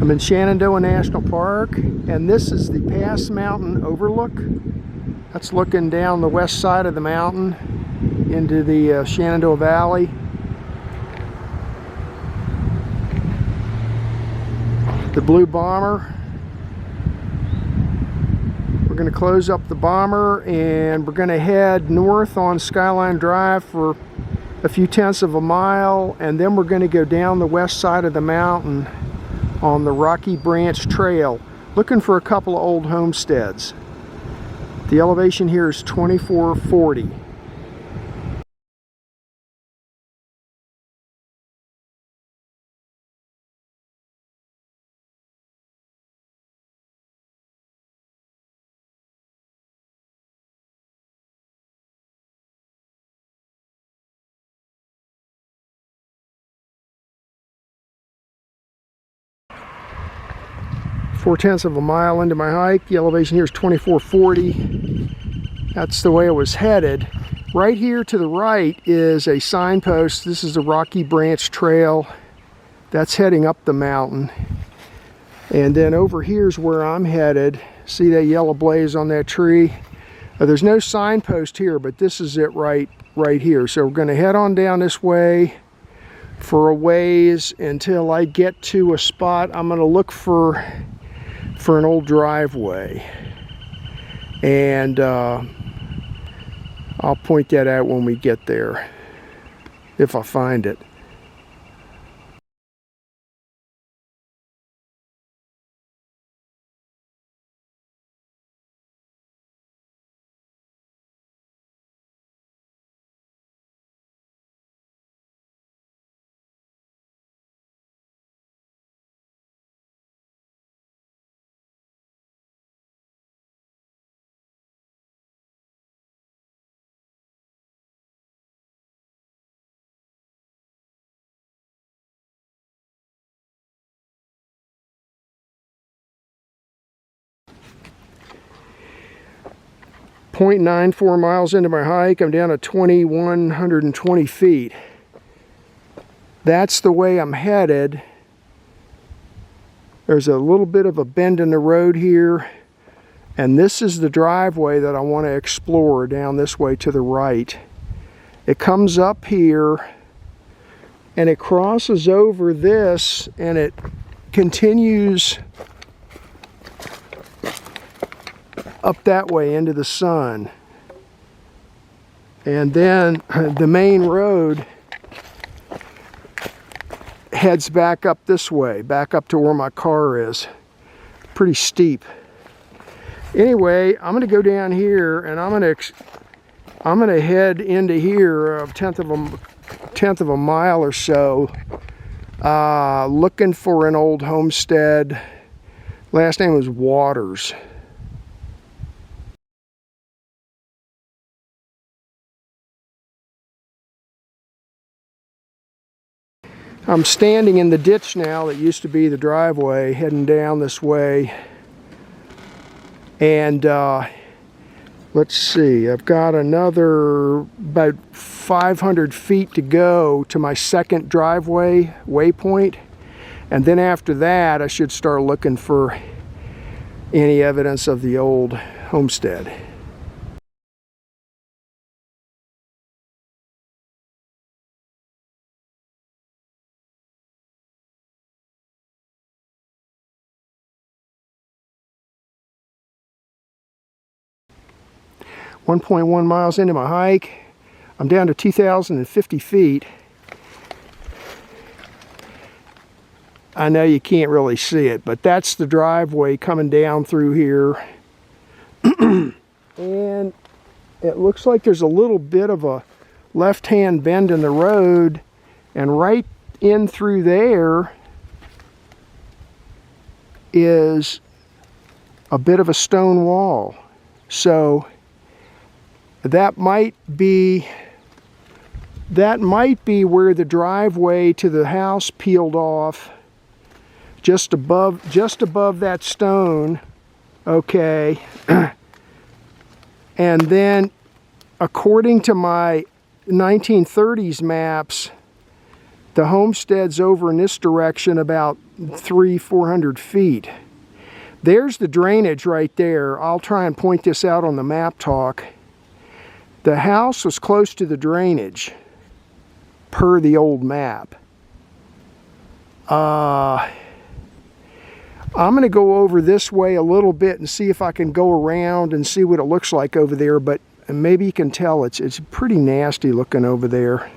I'm in Shenandoah National Park, and this is the Pass Mountain overlook. That's looking down the west side of the mountain into the Shenandoah Valley. The blue bomber. We're going to close up the bomber and we're going to head north on Skyline Drive for a few tenths of a mile, and then we're going to go down the west side of the mountain on the Rocky Branch Trail, looking for a couple of old homesteads. The elevation here is 2440. Four-tenths of a mile into my hike. The elevation here is 2440. That's the way I was headed. Right here to the right is a signpost. This is the Rocky Branch Trail. That's heading up the mountain. And then over here's where I'm headed. See that yellow blaze on that tree? There's no signpost here, but this is it right here. So we're going to head on down this way for a ways until I get to a spot. I'm going to look for an old driveway, and I'll point that out when we get there, if I find it. .94 miles into my hike, I'm down to 2,120 feet. That's the way I'm headed. There's a little bit of a bend in the road here, and this is the driveway that I want to explore down this way to the right. It comes up here and it crosses over this and it continues up that way into the sun, and then the main road heads back up this way, back up to where my car is. Pretty steep. Anyway, I'm going to go down here and I'm going to head into here a tenth of a mile or so, looking for an old homestead. Last name was Waters. I'm standing in the ditch now that used to be the driveway, heading down this way. And let's see, I've got another about 500 feet to go to my second driveway waypoint. And then after that, I should start looking for any evidence of the old homestead. .1 miles into my hike. I'm down to 2,050 feet. I know you can't really see it, but that's the driveway coming down through here. And it looks like there's a little bit of a left-hand bend in the road, and right in through there is a bit of a stone wall. So that might be where the driveway to the house peeled off, just above that stone. Okay. And then according to my 1930s maps, the homestead's over in this direction about 400 feet. There's the drainage right there. I'll try and point this out on the map talk. The house was close to the drainage per the old map. I'm going to go over this way a little bit and see if I can go around and see what it looks like over there, but maybe you can tell it's pretty nasty looking over there.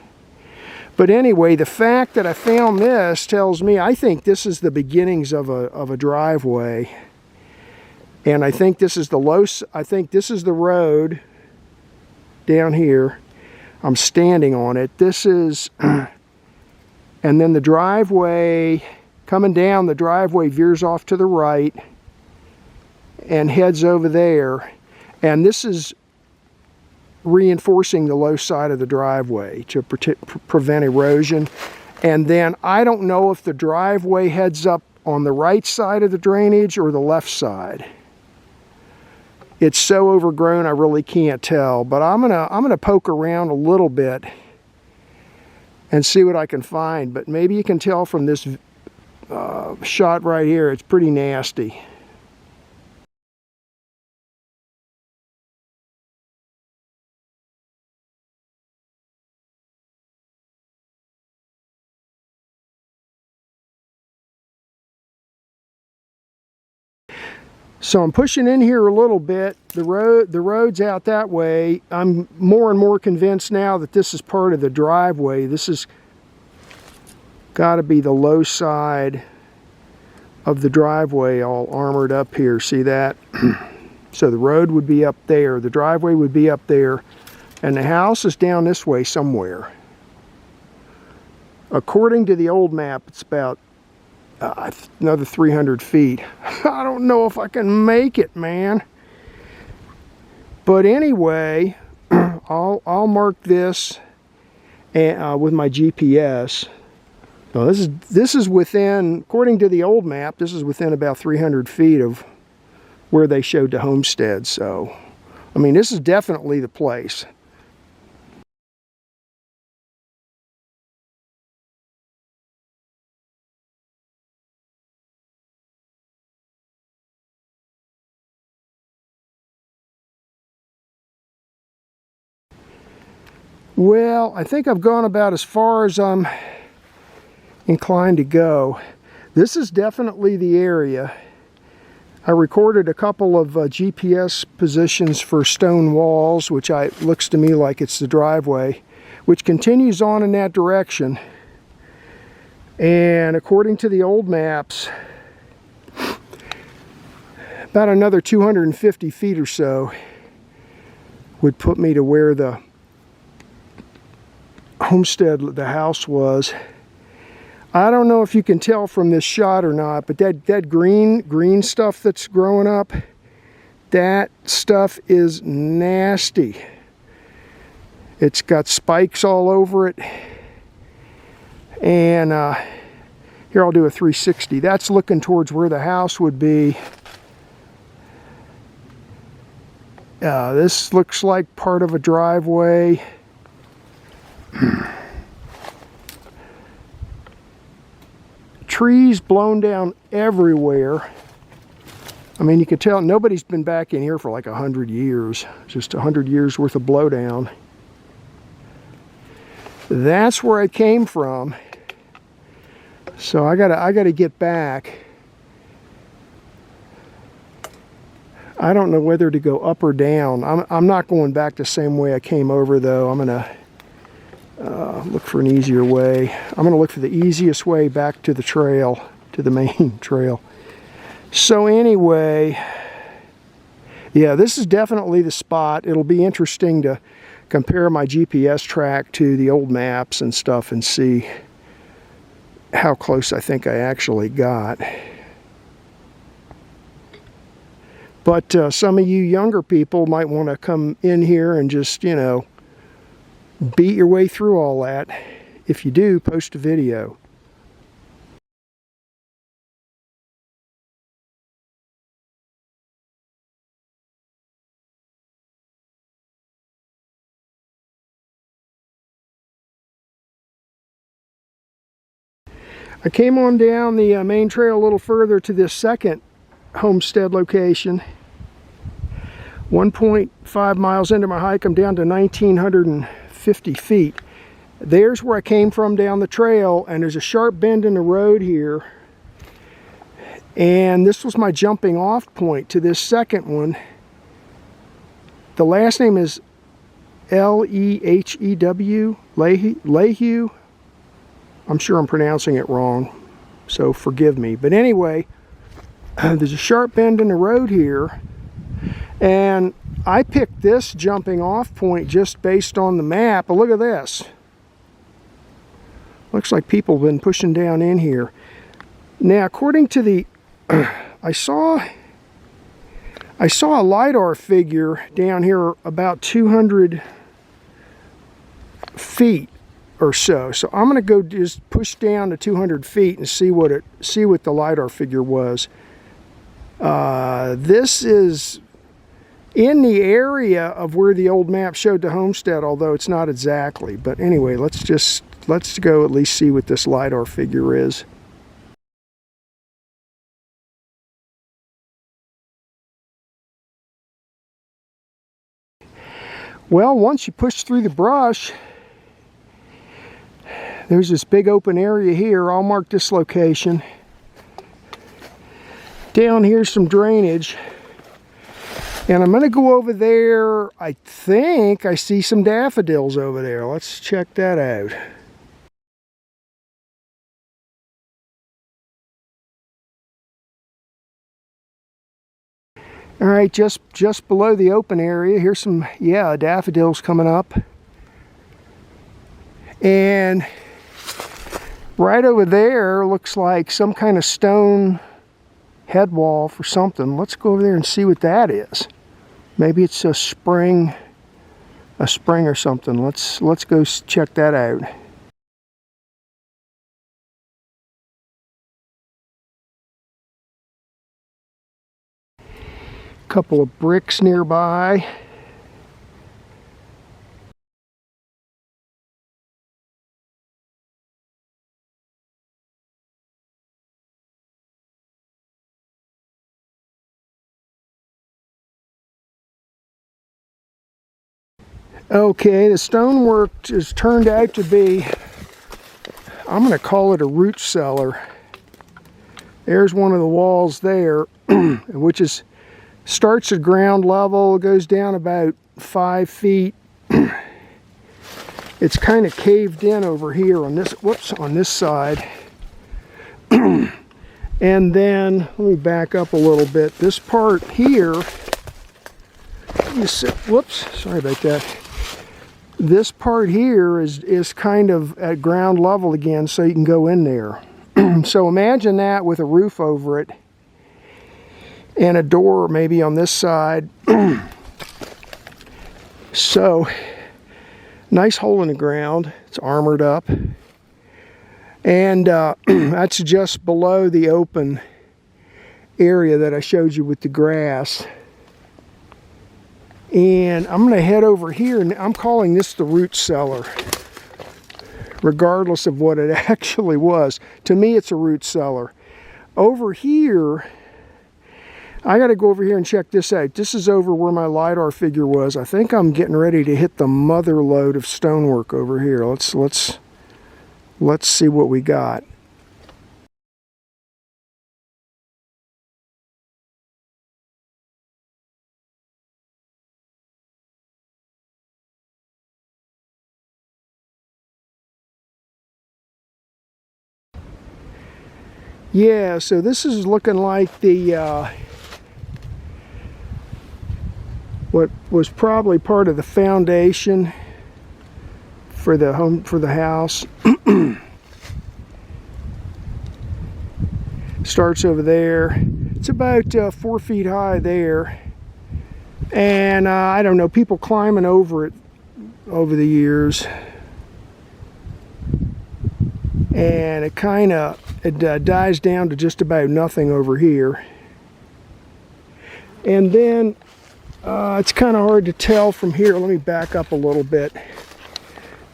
But anyway, the fact that I found this tells me I think this is the beginnings of a driveway. And I think this is the road down here. I'm standing on it. This is, and then the driveway, coming down, the driveway veers off to the right and heads over there. And this is reinforcing the low side of the driveway to prevent erosion. And then I don't know if the driveway heads up on the right side of the drainage or the left side. It's so overgrown I really can't tell, but I'm gonna poke around a little bit and see what I can find. But maybe you can tell from this shot right here, it's pretty nasty. So I'm pushing in here a little bit. The road's out that way. I'm more and more convinced now that this is part of the driveway. This has got to be the low side of the driveway, all armored up here. See that? So the road would be up there, the driveway would be up there, and the house is down this way somewhere. According to the old map, it's about another 300 feet. I don't know if I can make it, man. But anyway, I'll mark this with my GPS. Now this is within, according to the old map, this is within about 300 feet of where they showed the homestead. So, I mean, this is definitely the place. Well, I think I've gone about as far as I'm inclined to go. This is definitely the area. I recorded a couple of GPS positions for stone walls, which looks to me like it's the driveway, which continues on in that direction. And according to the old maps, about another 250 feet or so would put me to where the homestead, the house, was. I don't know if you can tell from this shot or not, but that green stuff that's growing up, that stuff is nasty. It's got spikes all over it. And here, I'll do a 360. That's looking towards where the house would be. This looks like part of a driveway. Trees blown down everywhere. I mean, you can tell nobody's been back in here for like 100 years. Just 100 years worth of blowdown. That's where I came from. So I gotta get back. I don't know whether to go up or down. I'm not going back the same way I came over, though. I'm gonna look for an easier way. I'm gonna look for the easiest way back to the trail, to the main trail. So anyway, yeah, this is definitely the spot. It'll be interesting to compare my GPS track to the old maps and stuff and see how close I think I actually got. But some of you younger people might want to come in here and just, you know, beat your way through all that. If you do, post a video. I came on down the main trail a little further to this second homestead location. 1.5 miles into my hike, I'm down to 1,950 feet. There's where I came from down the trail, and there's a sharp bend in the road here. And this was my jumping off point to this second one. The last name is Lehew, Lehew. I'm sure I'm pronouncing it wrong, so forgive me. But anyway, there's a sharp bend in the road here, and I picked this jumping off point just based on the map. But look at this. Looks like people have been pushing down in here. Now, according to the, I saw a LiDAR figure down here about 200 feet or so. So I'm going to go just push down to 200 feet and see what the LiDAR figure was. This is in the area of where the old map showed the homestead, although it's not exactly. But anyway, let's go at least see what this LiDAR figure is. Well, once you push through the brush, there's this big open area here. I'll mark this location. Down here's some drainage. And I'm going to go over there. I think I see some daffodils over there. Let's check that out. All right, just below the open area, here's some, daffodils coming up. And right over there looks like some kind of stone head wall for something. Let's go over there and see what that is. Maybe it's a spring or something. Let's go check that out. Couple of bricks nearby. Okay, the stonework has turned out to be, I'm going to call it a root cellar. There's one of the walls there, which starts at ground level, goes down about 5 feet. It's kind of caved in over here on this side. And then, let me back up a little bit. This part here, sorry about that. This part here is kind of at ground level again, so you can go in there. So imagine that with a roof over it and a door maybe on this side. So, nice hole in the ground. It's armored up. And that's just below the open area that I showed you with the grass. And I'm going to head over here, and I'm calling this the root cellar, regardless of what it actually was. To me, it's a root cellar. Over here, I got to go over here and check this out. This is over where my LiDAR figure was. I think I'm getting ready to hit the mother lode of stonework over here. Let's see what we got. Yeah, so this is looking like the what was probably part of the foundation for the house. Starts over there. It's about 4 feet high there, and I don't know, people climbing over it over the years, and it kind of dies down to just about nothing over here. And then it's kind of hard to tell from here. Let me back up a little bit.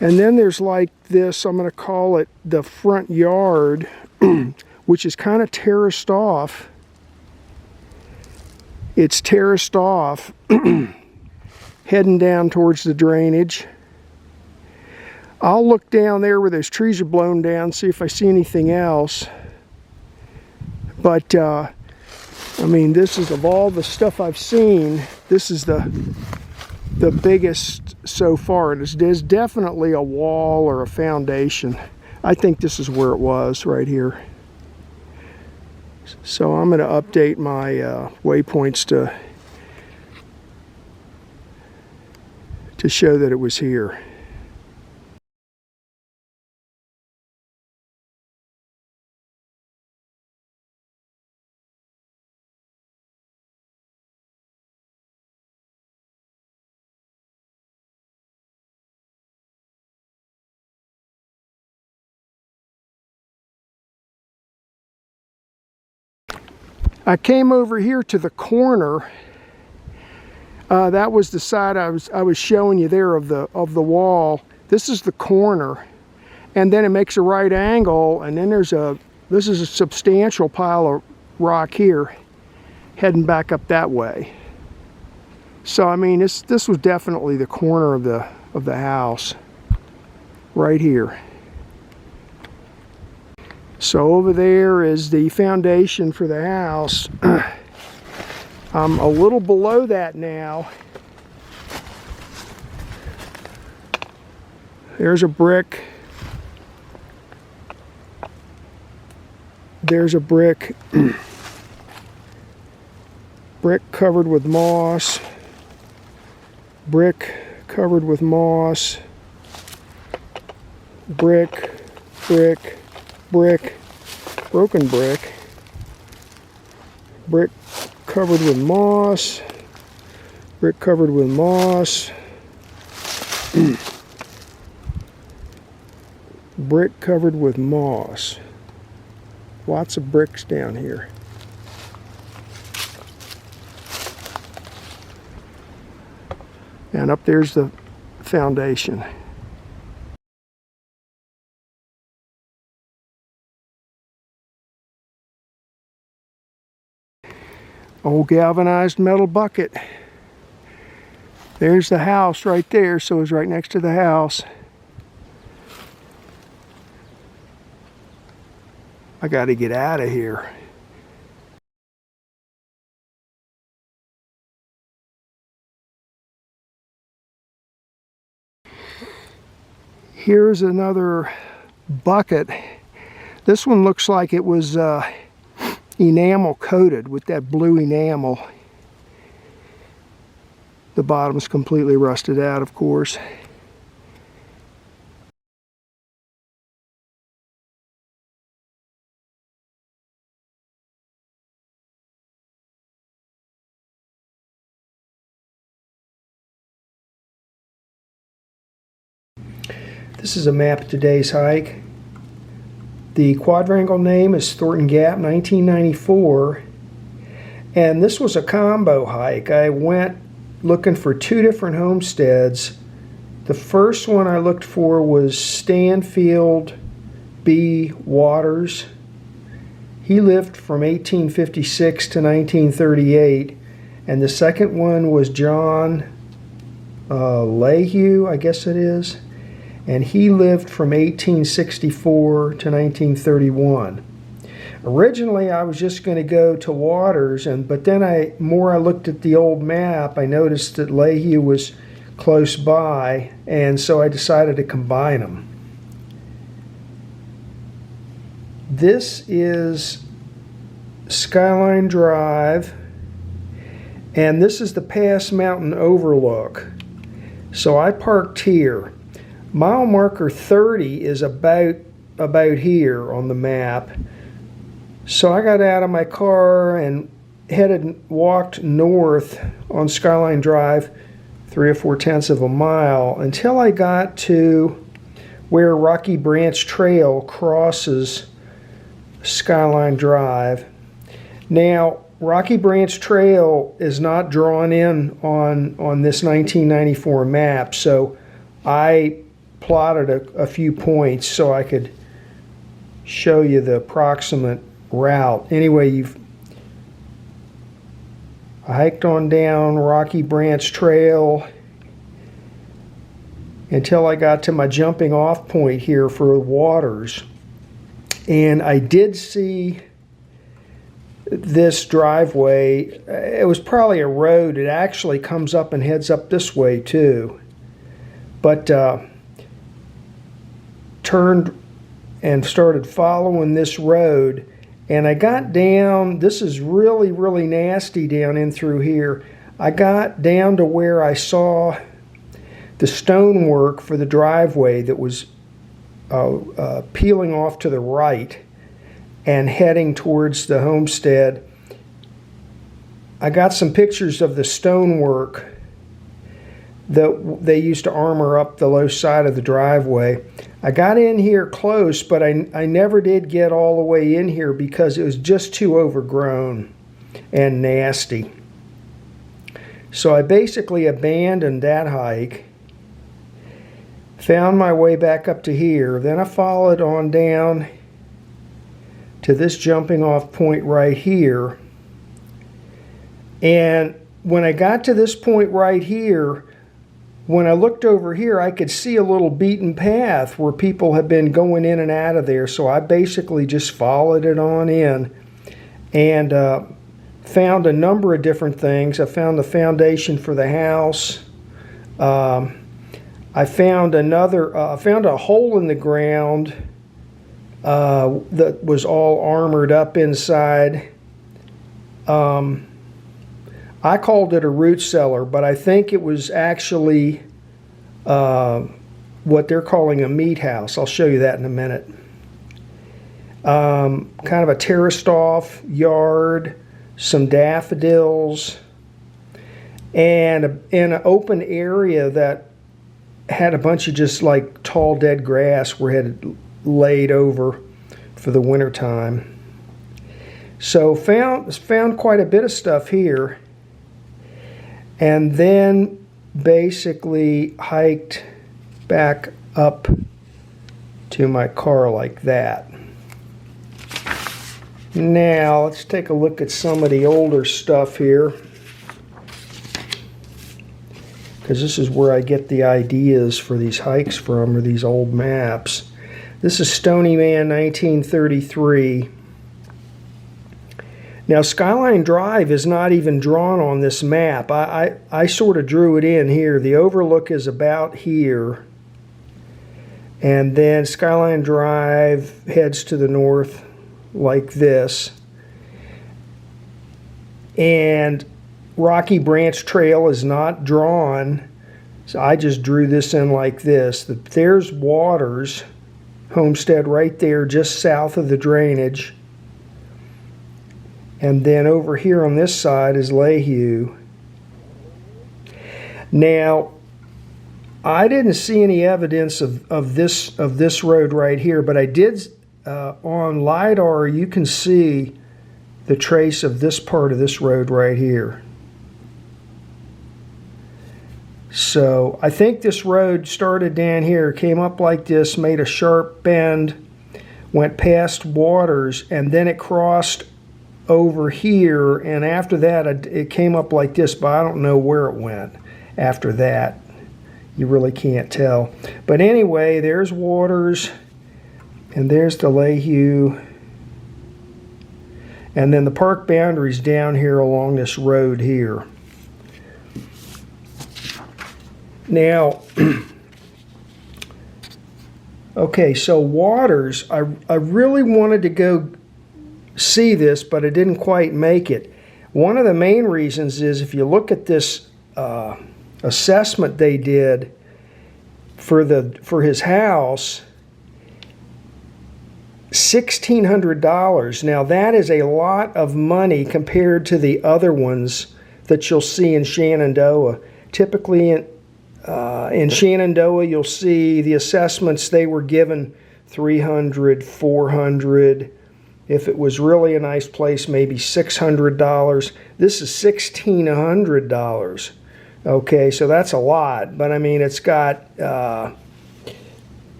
And then there's like this, I'm going to call it the front yard which is kind of terraced off. It's terraced off, heading down towards the drainage. I'll look down there where those trees are blown down, see if I see anything else. But, I mean, this is, of all the stuff I've seen, this is the biggest so far. There's definitely a wall or a foundation. I think this is where it was, right here. So I'm going to update my waypoints to show that it was here. I came over here to the corner. That was the side I was showing you there of the wall. This is the corner, and then it makes a right angle, and then this is a substantial pile of rock here, heading back up that way. So I mean, this was definitely the corner of the house, right here. So over there is the foundation for the house. I'm a little below that now. There's a brick. There's a brick. Brick covered with moss. Brick covered with moss. Brick, brick, brick, broken brick, brick covered with moss, brick covered with moss, brick covered with moss. Lots of bricks down here. And up there's the foundation. Old galvanized metal bucket. There's the house right there, so it's right next to the house. I got to get out of here. Here's another bucket. This one looks like it was enamel coated with that blue enamel. The bottom's completely rusted out, of course. This is a map of today's hike. The quadrangle name is Thornton Gap 1994, and this was a combo hike. I went looking for two different homesteads. The first one I looked for was Stanfield B. Waters. He lived from 1856 to 1938, and the second one was John Lehew, I guess it is. And he lived from 1864 to 1931. Originally, I was just going to go to Waters, but then I looked at the old map, I noticed that Lehew was close by, and so I decided to combine them. This is Skyline Drive, and this is the Pass Mountain overlook. So I parked here. Mile marker 30 is about here on the map. So I got out of my car and walked north on Skyline Drive 3 or 4/10 of a mile until I got to where Rocky Branch Trail crosses Skyline Drive. Now, Rocky Branch Trail is not drawn in on this 1994 map, so I plotted a few points so I could show you the approximate route. Anyway, I hiked on down Rocky Branch Trail until I got to my jumping off point here for waters. And I did see this driveway. It was probably a road. It actually comes up and heads up this way too. But turned and started following this road. And I got down, this is really, really nasty down in through here. I got down to where I saw the stonework for the driveway that was peeling off to the right and heading towards the homestead. I got some pictures of the stonework that they used to armor up the low side of the driveway. I got in here close, but I never did get all the way in here because it was just too overgrown and nasty. So I basically abandoned that hike, found my way back up to here, then I followed on down to this jumping off point right here. And when I got to this point right here, when I looked over here, I could see a little beaten path where people have been going in and out of there. So I basically just followed it on in and found a number of different things. I found the foundation for the house. I found a hole in the ground that was all armored up inside. I called it a root cellar, but I think it was actually what they're calling a meat house. I'll show you that in a minute. Kind of a terraced off yard, some daffodils, and an open area that had a bunch of just like tall dead grass where it had laid over for the winter time. So found quite a bit of stuff here. And then basically hiked back up to my car like that. Now let's take a look at some of the older stuff here, because this is where I get the ideas for these hikes from, or these old maps. This is Stony Man 1933. Now, Skyline Drive is not even drawn on this map. I sort of drew it in here. The overlook is about here. And then Skyline Drive heads to the north like this. And Rocky Branch Trail is not drawn. So I just drew this in like this. There's Waters Homestead right there just south of the drainage. And then over here on this side is Lehew. Now, I didn't see any evidence of this road right here, but I did on LiDAR. You can see the trace of this part of this road right here. So I think this road started down here, came up like this, made a sharp bend, went past Waters, and then it crossed over here, and after that it came up like this, but I don't know where it went after that. You really can't tell. But anyway, there's Waters, and there's the Lehew, and then the park boundary's down here along this road here. Now, okay, so Waters, I really wanted to go see this, but I didn't quite make it. One of the main reasons is if you look at this assessment they did for his house, $1,600. Now that is a lot of money compared to the other ones that you'll see in Shenandoah. Typically in Shenandoah you'll see the assessments they were given $300, $400. If it was really a nice place, maybe $600. This is $1,600. Okay, so that's a lot. But I mean, it's got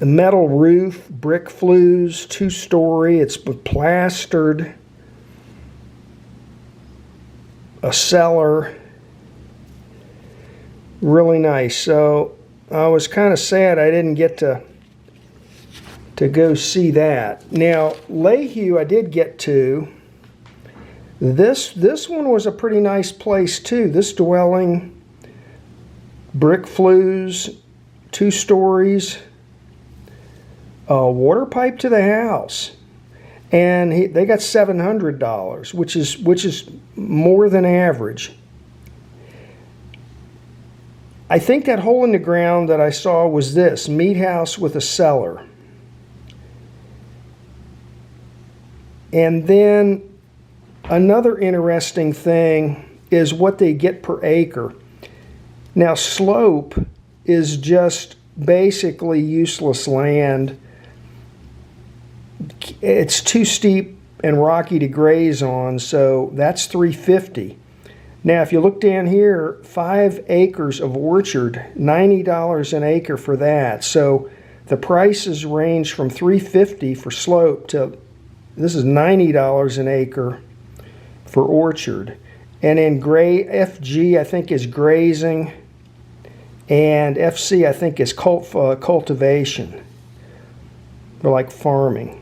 A metal roof, brick flues, 2-story. It's plastered. A cellar. Really nice. So I was kind of sad I didn't get to go see that. Now, Lehew I did get to. This one was a pretty nice place too. This dwelling, brick flues, 2 stories, a water pipe to the house, and they got $700, which is more than average. I think that hole in the ground that I saw was this meat house with a cellar. And then another interesting thing is what they get per acre. Now, slope is just basically useless land. It's too steep and rocky to graze on, so that's $350. Now, if you look down here, 5 acres of orchard, $90 an acre for that. So the prices range from $350 for slope to, this is $90 an acre for orchard. And then FG, I think, is grazing, and FC, I think, is cultivation, or like farming.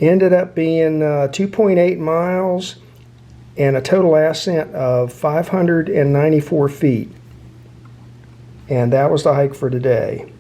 Ended up being 2.8 miles and a total ascent of 594 feet. And that was the hike for today.